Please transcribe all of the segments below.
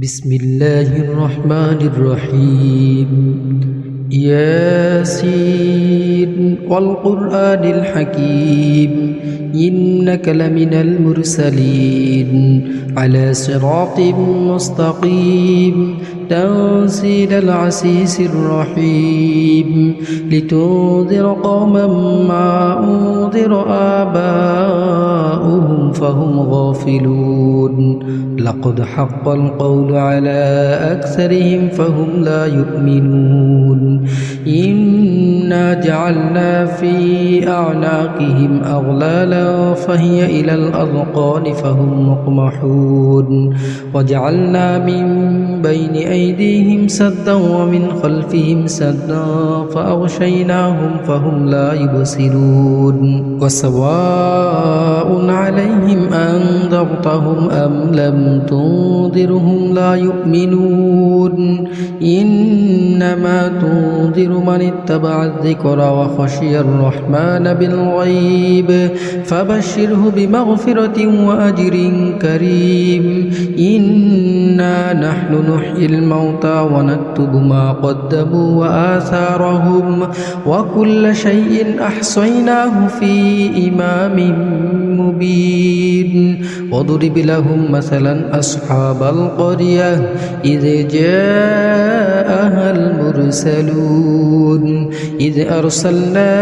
بسم الله الرحمن الرحيم ياسين والقرآن الحكيم إنك لمن المرسلين على صراط مستقيم تنزيل العزيز الرحيم لتنذر قوما ما أنذر آباؤهم فهم غافلون لقد حق القول على أكثرهم فهم لا يؤمنون إنا جعلنا في أعناقهم أغلالا فهي إلى الأذقان فهم مقمحون وجعلنا من بين أيديهم سدا ومن خلفهم سدا فأغشيناهم فهم لا يبصرون وسواء عليهم أنذرتهم أم لم تنذرهم لا يؤمنون إنما تنذر من اتبع الذكر وخشي الرحمن بالغيب فبشره بمغفرة وأجر كريم إنا نحن نحيي الموتى ونكتب ما قدموا وآثارهم وكل شيء أحصيناه في إمام مبين واضرب لهم مثلا أصحاب القرية إذ جاءها المرسلون إذ أرسلنا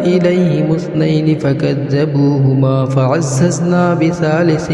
إليهم اثنين فكذبوهما فعززنا بثالث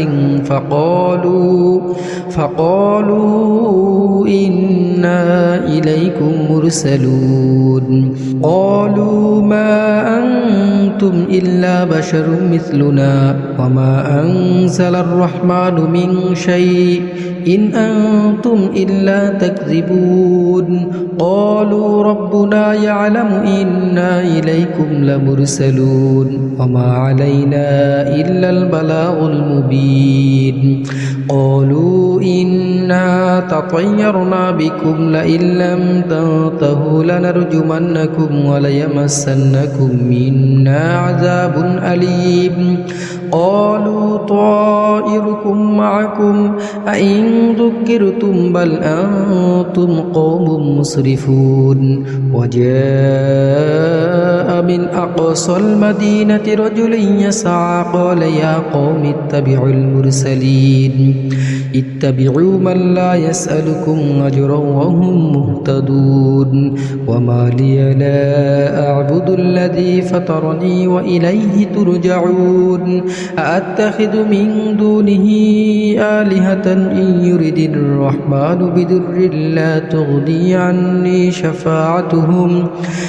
فقالوا إنا إليكم مرسلون قالوا ما أنتم إلا بشر مثلنا وما أنزل الرحمن من شيء إن أنتم إلا تكذبون قالوا ربنا يعلم إنا إليكم لمرسلون وما علينا إلا البلاغ المبين قالوا إنا تطيرنا بكم لئن لم تنتهوا لنرجمنكم وليمسنكم منا عذاب أليم قالوا طائركم معكم أئن ذكرتم بل أنتم قوم مسرفون وجاء من أقصى المدينة رجل يسعى قال يا قوم اتبعوا المرسلين اتبعوا من لا يسألكم أجرا وهم مهتدون وما لي لا أعبد الذي فطرني وإليه ترجعون أأتخذ من دونه آلهة إن يرد الرحمن بدر لا تغني عني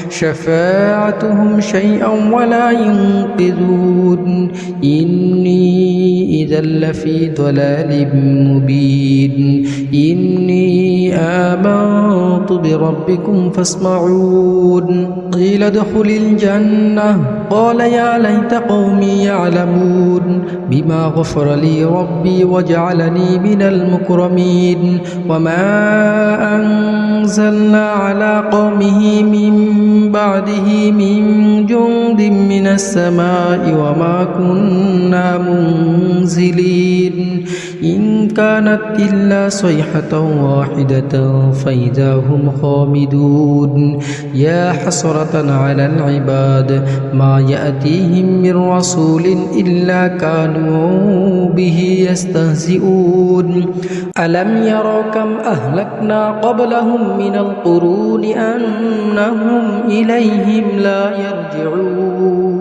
شفاعتهم شيئا ولا ينقذون إني إذا لفي ضلال مبين إني آمنت بربكم فاسمعون قيل ادخل الجنة قال يا ليت قومي يعلمون بما غفر لي ربي وجعلني من المكرمين وما أنزلنا على قومه من بعده من جند من السماء وما كنا منزلين إن كانت إلا صيحة واحدة فإذا هم خامدون يا حسرة على العباد ما يأتيهم من رسول إلا كانوا به يستهزئون ألم يروا كم أهلكنا قبلهم من القرون أنهم إليهم لا يرجعون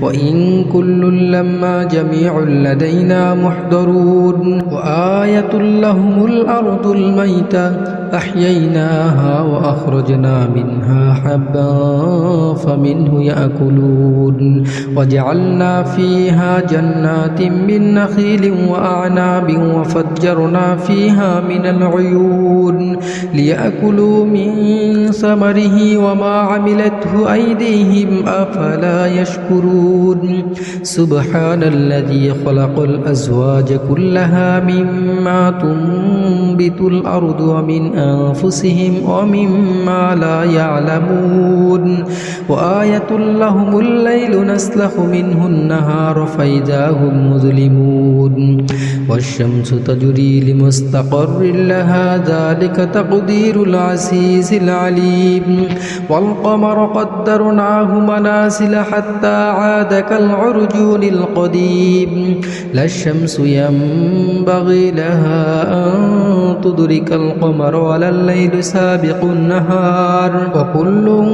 وإن كل لما جميع لدينا محضرون وآية لهم الأرض الميتة أحييناها وأخرجنا منها حبا فمنه يأكلون وجعلنا فيها جنات من نخيل وأعناب وفجرنا فيها من العيون ليأكلوا من ثمره وما عملته أيديهم أفلا يشكرون سبحان الذي خلق الأزواج كلها مما تنبت الأرض ومن أنفسهم ومما لا يعلمون وآية لهم الليل نسلخ منه النهار فإذا هم مظلمون والشمس تجري لمستقر لها ذلك تقدير العزيز العليم والقمر قدرناه منازل حتى عاد كالعرجون القديم لا الشمس ينبغي لها أن تدرك القمر ولا الليل سابق النهار وكل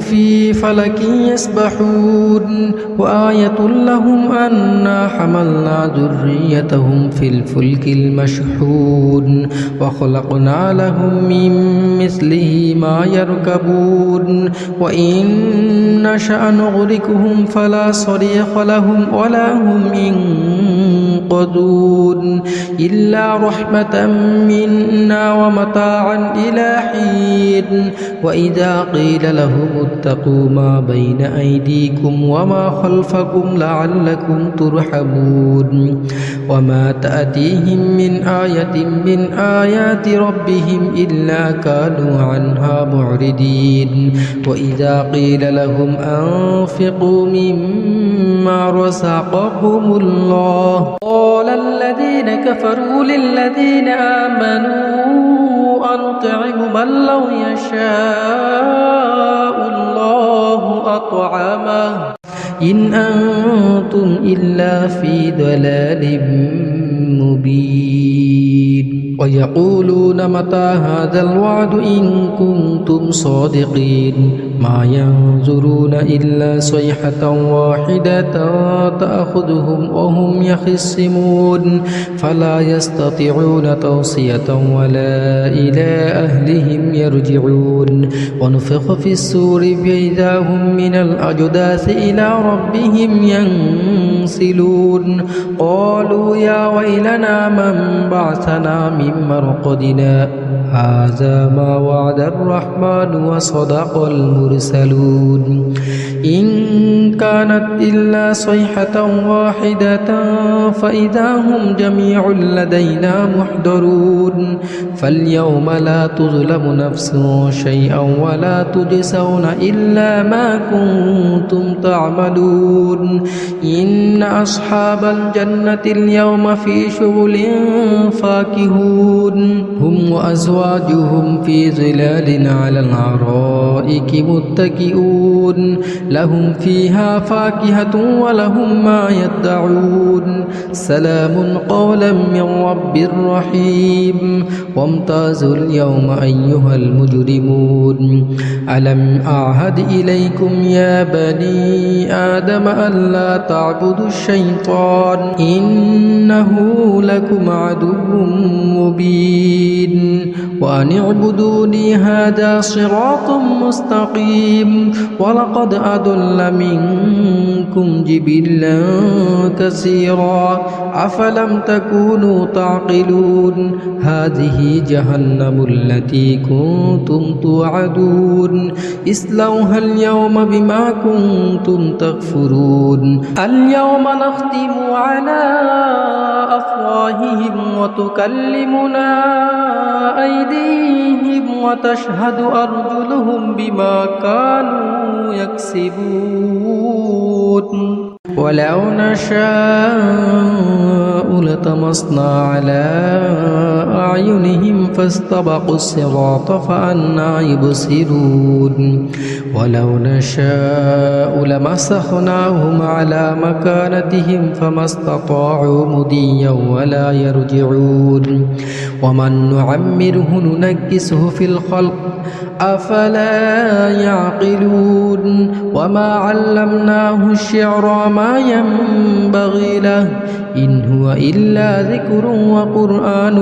في فلك يسبحون وآية لهم أنا حملنا ذريتهم في الفلك المشحون وخلقنا لهم من مثله ما يركبون وإن نشأ نغرقهم فلا صريخ لهم ولا هم ينقذون إلا رحمة منا ومتاعا إلى حين وإذا قيل لهم اتقوا ما بين أيديكم وما خلفكم لعلكم ترحمون وما تأتيهم من آية من آيات ربهم إلا كانوا عنها معرضين وإذا قيل لهم أنفقوا مما رزقكم الله قال الذين كفروا للذين آمنوا أنطعم من لو يشاء الله أطعمه إن أنتم إلا في ضلال مبين ويقولون متى هذا الوعد إن كنتم صادقين ما ينظرون إلا صيحة واحدة تأخذهم وهم يخصمون فلا يستطيعون توصية ولا إلى أهلهم يرجعون ونفخ في السور فإذا هم من الأجداث إلى ربهم ينسلون قالوا يا ويلنا من بعثنا من مرقدنا هذا ما وعد الرحمن وصدق المرسلون إن كانت إلا صيحة واحدة فإذا هم جميع لدينا محضرون فاليوم لا تظلم نفس شيئا ولا تجزون إلا ما كنتم تعملون إن أصحاب الجنة اليوم في شغل فاكهون هم وأزواجهم في ظلال على الأرائك متكئون لهم فيها فاكهة ولهم ما يدعون سلام قولا من رب رحيم وامتازوا اليوم أيها المجرمون ألم أعهد إليكم يا بني آدم ألا تعبدوا الشيطان إنه لكم عدو مبين وأن اعبدوني هذا صراط مستقيم ولقد أضل منكم جبلا كثيرا أفلم تكونوا تعقلون هذه جهنم التي كنتم توعدون اصلوها اليوم بما كنتم تكفرون اليوم نختم على أفواههم وتكلمنا أيديهم وتشهد أرجلهم بما كانوا يكسبون ولو نشاء لطمسنا على أعينهم فاستبقوا الصراط فأنى يبصرون ولو نشاء لمسخناهم على مكانتهم فما استطاعوا مضيا ولا يرجعون ومن نعمره ننكسه في الخلق أفلا يعقلون وما علمناه الشعر ما ينبغي له إن هو إلا ذكر وقرآن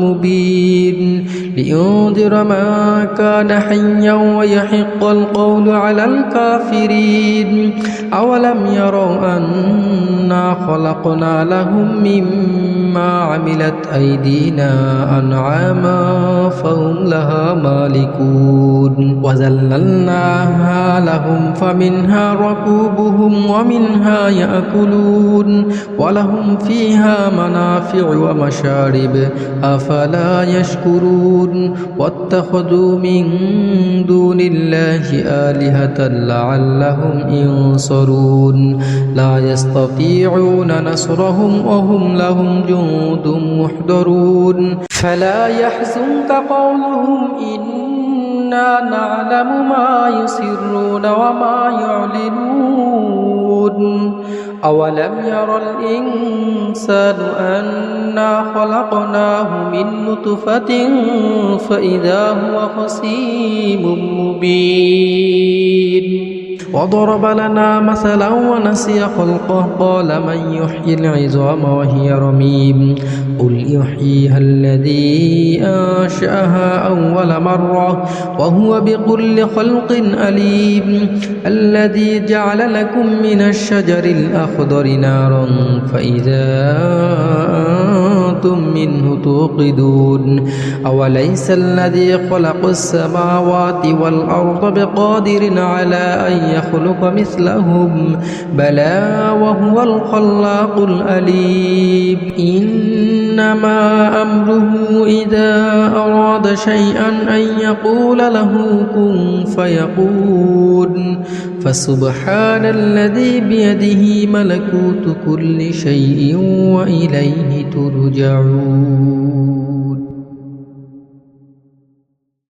مبين لينذر من كان حيا ويحق القول على الكافرين أولم يروا أنا خلقنا لهم مما مما عملت أيدينا أنعاما فهم لها مالكون وذللناها لهم فمنها ركوبهم ومنها يأكلون ولهم فيها منافع ومشارب أفلا يشكرون واتخذوا من دون الله آلهة لعلهم ينصرون لا يستطيعون نصرهم وهم لهم جند محضرون فلا يحزنك قولهم إنا نعلم ما يسرون وما يعلنون أولم ير الإنسان أنا خلقناه من نطفة فإذا هو خصيم مبين وضرب لنا مثلا ونسي خلقه قال من يحيي العظام وهي رميم قل يحييها الذي أنشأها أول مرة وهو بكل خلق أليم الذي جعل لكم من الشجر الأخضر نارا فإذا أنتم منه توقدون أوليس الذي خلق السماوات والأرض بقادر على أن يخلق مثلهم بلى وهو الخلاق الأليم إنما أمره إذا أراد شيئا أن يقول له كن فيكون فسبحان الذي بيده ملكوت كل شيء وإليه ترجعون